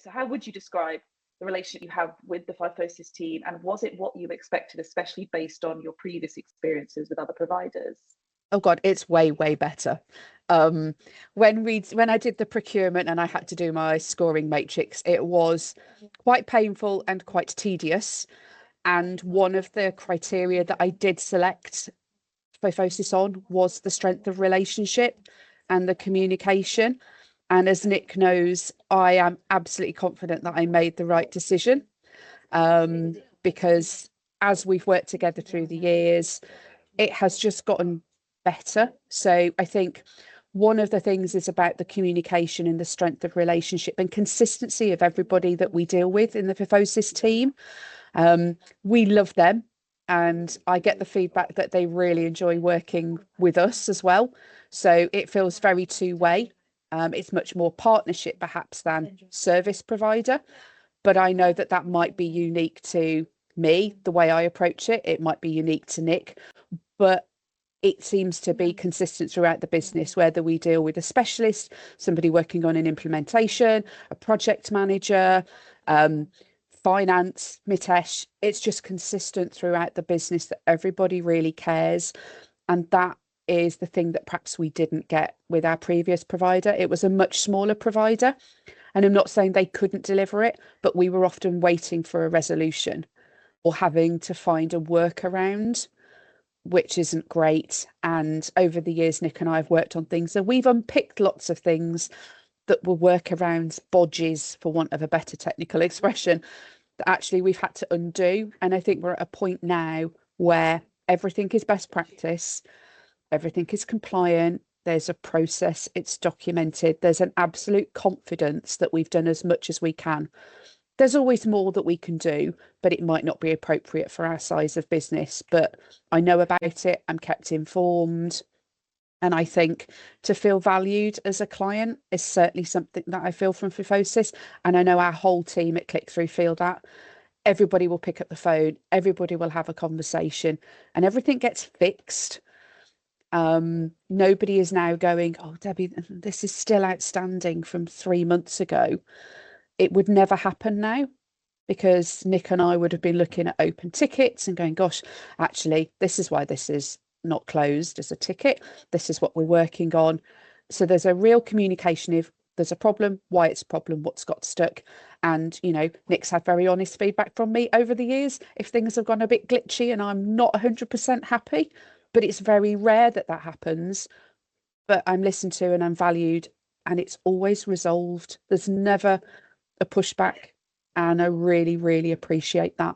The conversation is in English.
So how would you describe the relationship you have with the Phyphosis team, and was it what you expected, especially based on your previous experiences with other providers? Oh God, it's way better. Um, when I did the procurement and I had to do my scoring matrix, it was quite painful and quite tedious. And one of the criteria that I did select Phyphosis on was the strength of relationship and the communication. And as Nick knows, I am absolutely confident that I made the right decision, because as we've worked together through the years, it has just gotten better. So I think one of the things is about the communication and the strength of relationship and consistency of everybody that we deal with in the Phyphosis team. We love them, and I get the feedback that they really enjoy working with us as well. So it feels very two-way. It's much more partnership perhaps than service provider, but I know that that might be unique to me, the way I approach it. It might be unique to Nick, but it seems to be consistent throughout the business, whether we deal with a specialist, somebody working on an implementation, a project manager, finance, Mitesh. It's just consistent throughout the business that everybody really cares. And that is the thing that perhaps we didn't get with our previous provider. It was a much smaller provider. And I'm not saying they couldn't deliver it, but we were often waiting for a resolution or having to find a workaround, which isn't great. And over the years, Nick and I have worked on things, and we've unpicked lots of things that were workarounds, bodges, for want of a better technical expression, that actually we've had to undo. And I think we're at a point now where everything is best practice, everything is compliant, there's a process, it's documented, there's an absolute confidence that we've done as much as we can. There's always more that we can do, but it might not be appropriate for our size of business. But I know about it, I'm kept informed. And I think to feel valued as a client is certainly something that I feel from Phyphosis. And I know our whole team at ClickThrough feel that. Everybody will pick up the phone, everybody will have a conversation, and everything gets fixed. Nobody is now going, oh, Debbie, this is still outstanding from 3 months ago. It would never happen now, because Nick and I would have been looking at open tickets and going, gosh, actually, this is why this is not closed as a ticket. This is what we're working on. So there's a real communication. If there's a problem, why it's a problem, what's got stuck. And, you know, Nick's had very honest feedback from me over the years if things have gone a bit glitchy and I'm not 100% happy, but it's very rare that that happens. But I'm listened to and I'm valued, and it's always resolved. There's never a pushback, and I really appreciate that.